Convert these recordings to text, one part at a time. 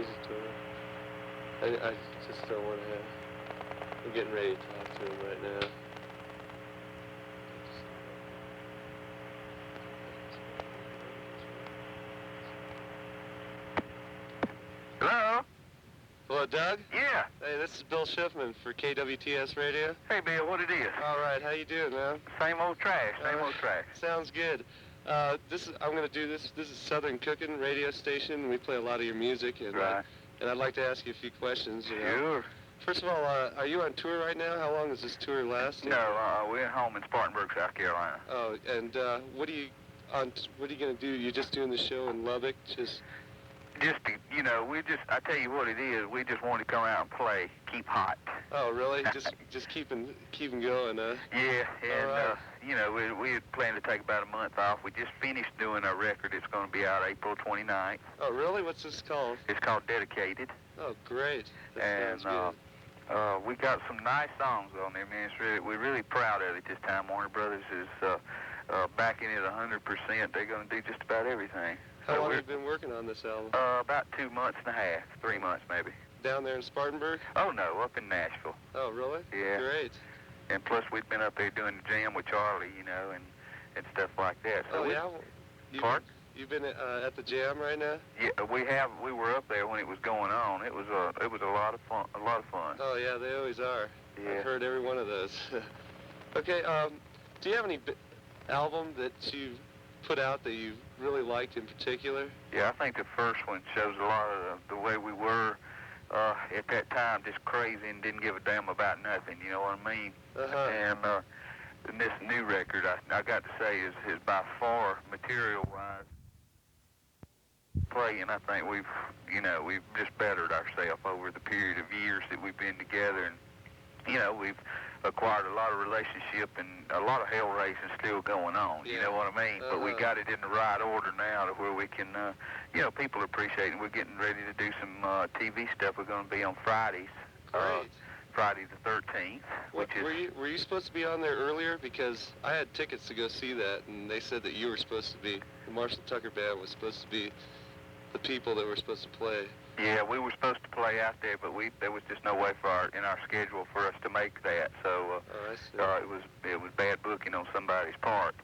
close the door. I just don't want to have... I'm getting ready to talk to him right now. Hello? Hello, Doug? Yeah. Hey, this is Bill Schiffman for KWTS Radio. Hey, Bill, what it is? All right, how you doing, man? Same old trash, same old trash. Sounds good. I'm going to do this. This is Soutern Cookin radio station. We play a lot of your music, and Right. And I'd like to ask you a few questions. You know. Sure. First of all, are you on tour right now? How long is this tour lasting? No, we're at home in Spartanburg, South Carolina. Oh, and what are you going to do? You're just doing the show in Lubbock? Just to, you know, I tell you what it is, we just want to come out and play, keep hot. Oh, really? just keeping going, huh? Yeah, and, right. you know, we had planned to take about a month off. We just finished doing our record. It's going to be out April 29th. Oh, really? What's this called? It's called Dedicated. Oh, great. That And, sounds good. we got some nice songs on there, man. We're really proud of it this time. Warner Brothers is backing it 100%. They're going to do just about everything. How long have you been working on this album? About 2 months and a half, 3 months maybe. Down there in Spartanburg? Oh, no, up in Nashville. Oh, really? Yeah. Great. And plus we've been up there doing the jam with Charlie, you know, and stuff like that. So yeah? Pardon? You've been at the jam right now? Yeah, we were up there when it was going on. It was a lot of fun. Oh, yeah, they always are. Yeah. I've heard every one of those. Okay, do you have any album that you put out that you really liked in particular? Yeah, I think the first one shows a lot of the way we were at that time, just crazy and didn't give a damn about nothing, you know what I mean? Uh-huh. And this new record, I got to say, is by far, material-wise, playing, I think we've just bettered ourselves over the period of years that we've been together, and, you know, we've acquired a lot of relationship and a lot of hell racing still going on, you know what I mean? But we got it in the right order now to where we can, you know, people are appreciating. We're getting ready to do some TV stuff. We're going to be on Fridays. Great. Friday the 13th, which is... Were you supposed to be on there earlier? Because I had tickets to go see that, and they said that you were supposed to be, the Marshall Tucker Band was supposed to be the people that were supposed to play. Yeah, we were supposed to play out there, but there was just no way in our schedule for us to make that. So it was bad booking on somebody's part.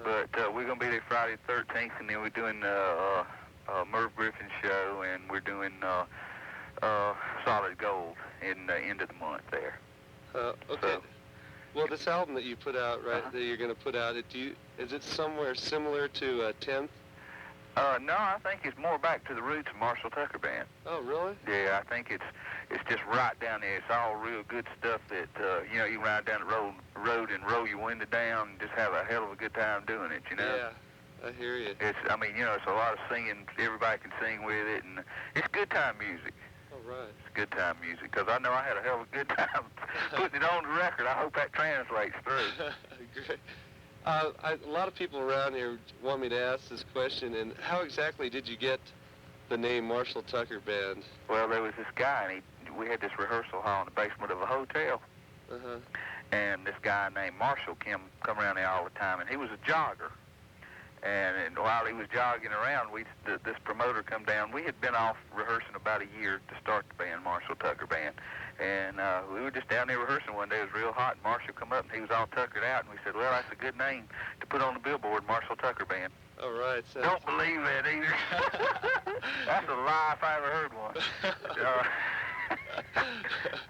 But we're going to be there Friday the 13th, and then we're doing Merv Griffin's show, and we're doing Solid Gold in the end of the month there. Okay. So, well, this album that you put out, right, that you're going to put out, is it somewhere similar to 10th? No, I think it's more back to the roots of Marshall Tucker Band. Oh, really? Yeah, I think it's just right down there. It's all real good stuff that, you know, you ride down the road and roll your window down and just have a hell of a good time doing it, you know? Yeah, I hear you. I mean, you know, it's a lot of singing. Everybody can sing with it, and it's good time music. Oh, right. It's good time music, because I know I had a hell of a good time putting it on the record. I hope that translates through. Great. A lot of people around here want me to ask this question, and how exactly did you get the name Marshall Tucker Band? Well, there was this guy, and we had this rehearsal hall in the basement of a hotel, and this guy named Marshall come around there all the time, and he was a jogger. And while he was jogging around, this promoter come down. We had been off rehearsing about a year to start the band, Marshall Tucker Band. And we were just down there rehearsing one day. It was real hot, and Marshall come up, and he was all tuckered out. And we said, well, that's a good name to put on the billboard, Marshall Tucker Band. All right. Don't believe that either. That's a lie if I ever heard one.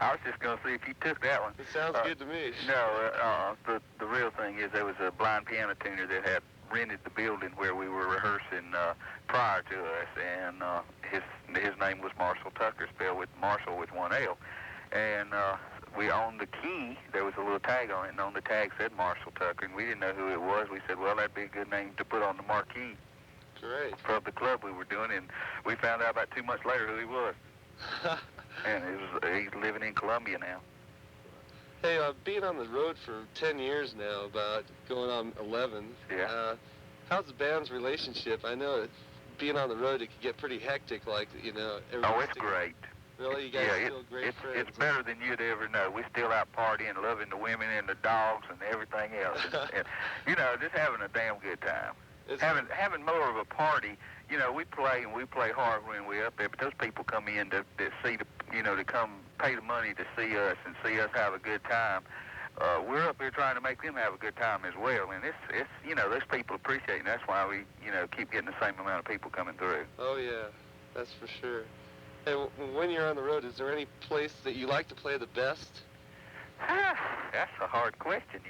I was just going to see if you took that one. It sounds good to me. No, the real thing is there was a blind piano tuner that had rented the building where we were rehearsing prior to us, and his name was Marshall Tucker, spelled with Marshall with one L. And we owned the key. There was a little tag on it, and on the tag said Marshall Tucker, and we didn't know who it was. We said, well, that'd be a good name to put on the marquee. Great. Of the club we were doing, and we found out about 2 months later who he was. And he's living in Columbia now. Hey, being on the road for 10 years now, about going on 11. Yeah. How's the band's relationship? I know being on the road, it can get pretty hectic, like, you know. Oh, it's great. Really? You guys are still great friends? It's better than you'd ever know. We're still out partying, loving the women and the dogs and everything else. And, you know, just having a damn good time. having more of a party. You know, we play hard when we're up there, but those people come in to see to come pay the money to see us and see us have a good time. We're up here trying to make them have a good time as well, and it's those people appreciate it, and that's why we keep getting the same amount of people coming through. Oh yeah, that's for sure. Hey, when you're on the road, is there any place that you like to play the best? That's a hard question,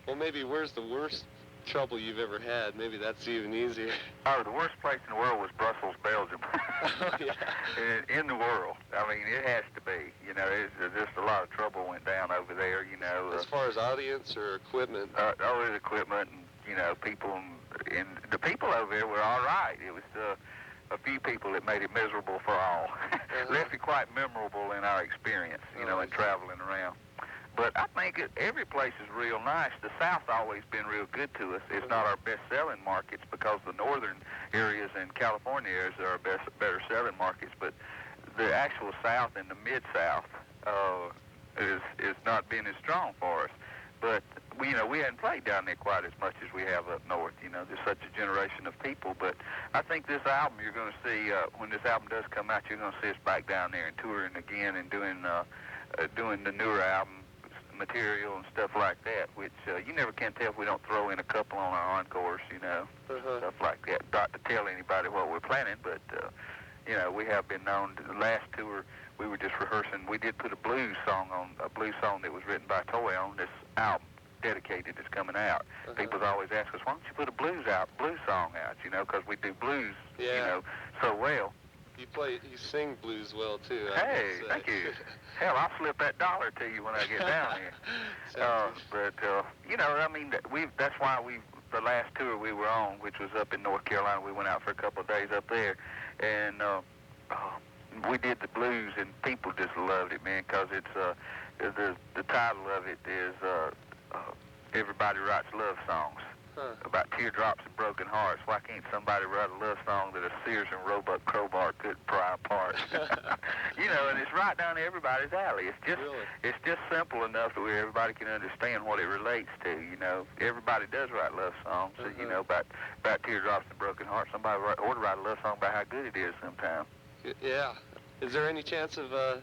Well, maybe where's the worst trouble you've ever had? Maybe that's even easier. Oh, the worst place in the world was Brussels, Belgium. Oh, yeah. In the world. I mean, it has to be. There's just a lot of trouble went down over there, As far as audience or equipment? The equipment and, people. And the people over there were all right. It was a few people that made it miserable for all. Left it quite memorable in our experience, in traveling around. But I think every place is real nice. The South's always been real good to us. It's not our best-selling markets because the northern areas and California areas are our better selling markets. But the actual South and the Mid-South is not been as strong for us. But we hadn't played down there quite as much as we have up north. There's such a generation of people. But I think this album you're going to see when this album does come out, you're going to see us back down there and touring again and doing the newer album material and stuff like that, which you never can tell if we don't throw in a couple on our encores, stuff like that. Not to tell anybody what we're planning, but we have been known to the last tour. We were just rehearsing. We did put a blues song that was written by Toy on this album, dedicated, that's coming out. People's always ask us, why don't you put a blues song out? Because we do blues, so well. You sing blues well too. Hey, thank you. Hell, I'll slip that dollar to you when I get down here. That's why the last tour we were on, which was up in North Carolina, we went out for a couple of days up there, and we did the blues, and people just loved it, man, because it's the title of it is Everybody Writes Love Songs. About teardrops and broken hearts. Why can't somebody write a love song that a Sears and Roebuck crowbar couldn't pry apart? And it's right down everybody's alley. It's just simple enough that where everybody can understand what it relates to. Everybody does write love songs. About teardrops and broken hearts. Somebody ought to write a love song about how good it is sometime. Yeah. Is there any chance of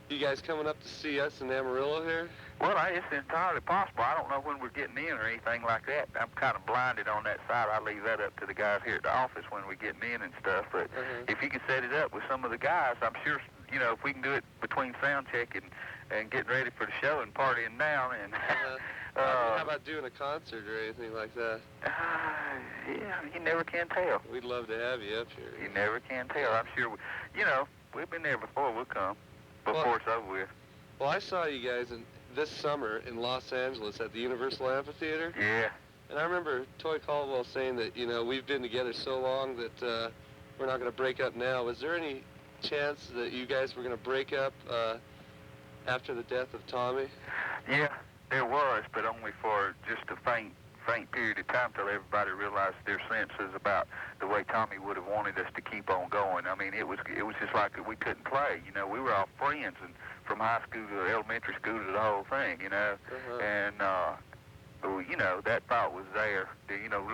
you guys coming up to see us in Amarillo here? Well, it's entirely possible. I don't know when we're getting in or anything like that. I'm kind of blinded on that side. I leave that up to the guys here at the office when we're getting in and stuff. But if you can set it up with some of the guys, I'm sure, if we can do it between sound check and getting ready for the show and partying down. And how about doing a concert or anything like that? Yeah, you never can tell. We'd love to have you up here. You never can tell. I'm sure, we've been there before. We'll come before it's over with. Well, I saw you guys this summer in Los Angeles at the Universal Amphitheater. Yeah. And I remember Toy Caldwell saying that, we've been together so long that we're not going to break up now. Was there any chance that you guys were going to break up after the death of Tommy? Yeah, there was, but only for just a faint period of time till everybody realized their senses about the way Tommy would have wanted us to keep on going. I mean, it was just like we couldn't play. We were all friends, and from high school to elementary school to the whole thing, and that thought was there.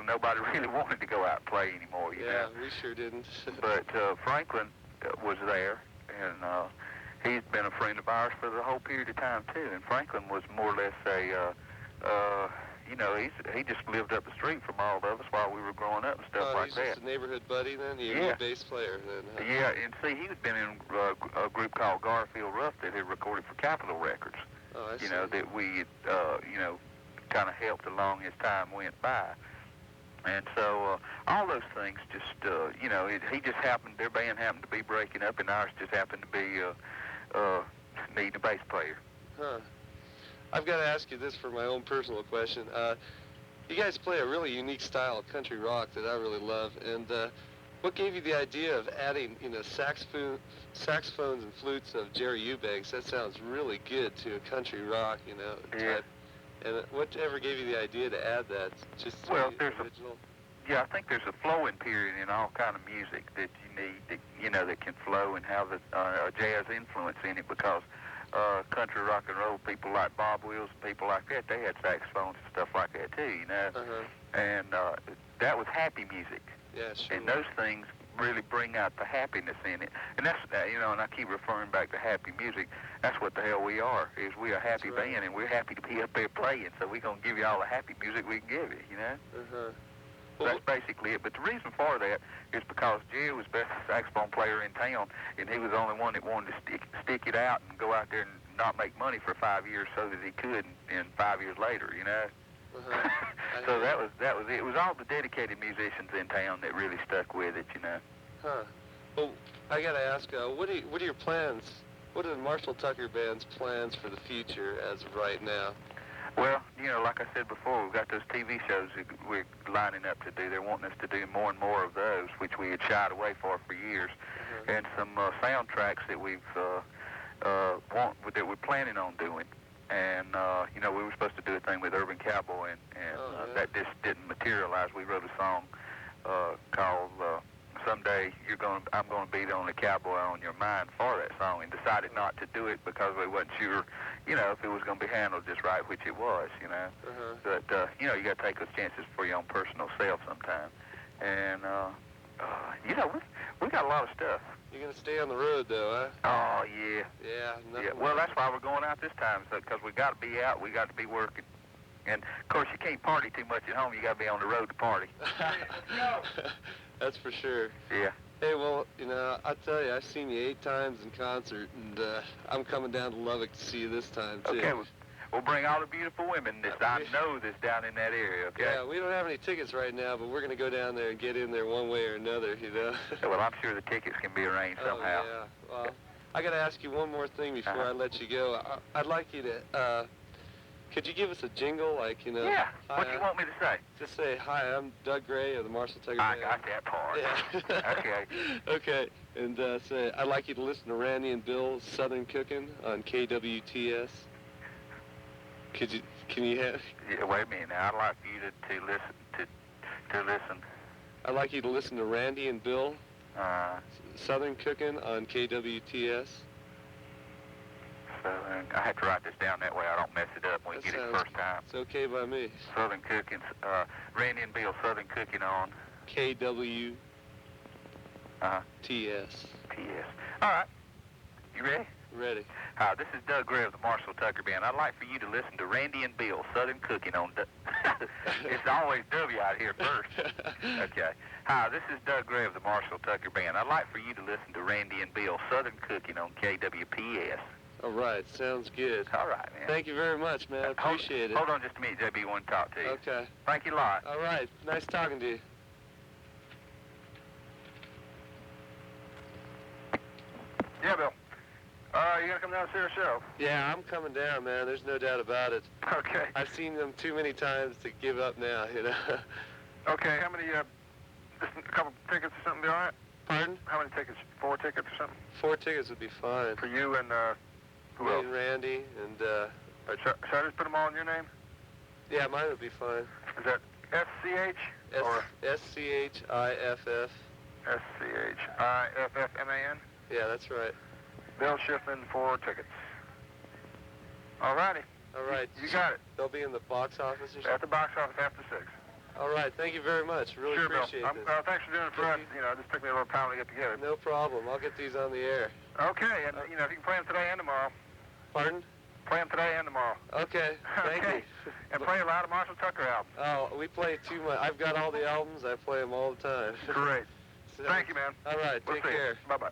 Nobody really wanted to go out and play anymore. Yeah, we sure didn't. But Franklin was there, and he's been a friend of ours for the whole period of time too. And Franklin was more or less he just lived up the street from all of us while we were growing up and stuff like that. He's just a neighborhood buddy then? He was a bass player then? Huh? Yeah, and see, he had been in a group called Garfield Ruff that had recorded for Capitol Records. Oh, I see. That we, kind of helped along as time went by. And so all those things just, he just happened, their band happened to be breaking up, and ours just happened to be needing a bass player. Huh. I've got to ask you this for my own personal question. You guys play a really unique style of country rock that I really love, and what gave you the idea of adding, saxophones and flutes of Jerry Eubanks? That sounds really good to a country rock, type. And whatever gave you the idea to add that? Just original? I think there's a flowing period in all kind of music that you need, that can flow and have a jazz influence in it, because country rock and roll people like Bob Wills and people like that, they had saxophones and stuff like that too, and that was happy music. Yeah, sure. And those things really bring out the happiness in it. And that's, and I keep referring back to happy music. That's what the hell we are, is we are a happy band, and we're happy to be up there playing, so we're going to give you all the happy music we can give you, Uh-huh. So that's basically it. But the reason for that is because Jerry was best saxophone player in town, and he was the only one that wanted to stick it out and go out there and not make money for 5 years so that he could, and 5 years later, Uh-huh. So that was it. It was all the dedicated musicians in town that really stuck with it, Huh. Well, I gotta ask, what are your plans? What are the Marshall Tucker Band's plans for the future as of right now? Well, like I said before, we've got those TV shows that we're lining up to do. They're wanting us to do more and more of those, which we had shied away for years, and some soundtracks that that we're planning on doing. And we were supposed to do a thing with Urban Cowboy, and that just didn't materialize. We wrote a song called "Someday I'm gonna be the only cowboy on your mind" for that song, and decided not to do it because we wasn't sure, if it was gonna be handled just right, which it was, But you got to take those chances for your own personal self sometime. And we got a lot of stuff. You're gonna stay on the road, though, huh? Oh yeah. Yeah. Well, that's why we're going out this time, because we got to be out, we got to be working. And of course, you can't party too much at home. You got to be on the road to party. That's for sure. Yeah. Hey, well, I tell you, I've seen you 8 times in concert, and I'm coming down to Lubbock to see you this time too. Okay. We'll bring all the beautiful women that's down in that area. Okay. Yeah, we don't have any tickets right now, but we're gonna go down there and get in there one way or another. Well, I'm sure the tickets can be arranged somehow. Yeah. Well, I gotta ask you one more thing before I let you go. I'd like you to. Could you give us a jingle, like, Yeah. What do you want me to say? Just say, "Hi, I'm Doug Gray of the Marshall Tucker Band." I got that part. Yeah. Okay. Okay. And say, "I'd like you to listen to Randy and Bill's Southern Cookin' on KWTS." Can you have? Yeah, wait a minute. Now, I'd like you to listen to listen. I'd like you to listen to Randy and Bill, Southern Cookin' on KWTS. Southern. I have to write this down that way I don't mess it up when we get it first time. It's okay by me. Southern Cookin', Randy and Bill, Southern Cookin' on KWTS. TS. All right. You ready? Ready. Hi, this is Doug Gray of the Marshall Tucker Band. I'd like for you to listen to Randy and Bill, Southern Cookin' on... It's always W out here first. Okay. Hi, this is Doug Gray of the Marshall Tucker Band. I'd like for you to listen to Randy and Bill, Southern Cookin' on KWTS. All right, sounds good. All right, man. Thank you very much, man. I appreciate it. Hold on just a minute, JB. I want to talk to you. Okay. Thank you a lot. All right. Nice talking to you. Yeah, Bill. You gonna come down and see our show? Yeah, I'm coming down, man. There's no doubt about it. Okay. I've seen them too many times to give up now, Okay, how many, just a couple tickets or something be all right? Pardon? How many tickets? 4 tickets or something? 4 tickets would be fine. For you and, who Me else? and Randy, and, Right, should I just put them all in your name? yeah, mine would be fine. Is that S-C-H? Or S-C-H-I-F-F. S-C-H-I-F-F-M-A-N? Yeah, that's right. Bill Schiffman, 4 tickets. All righty. All right. You got it. They'll be in the box office or something? At the box office after 6. All right. Thank you very much. Really sure, appreciate Bill. this. Thanks for doing it for us. It just took me a little time to get together. No problem. I'll get these on the air. Okay, and, if you can play them today and tomorrow. Pardon? Play them today and tomorrow. Okay. Thank you. And play a lot of Marshall Tucker albums. Oh, we play too much. I've got all the albums. I play them all the time. Great. So, Thank you, man. All right. We'll Take see care. Bye-bye.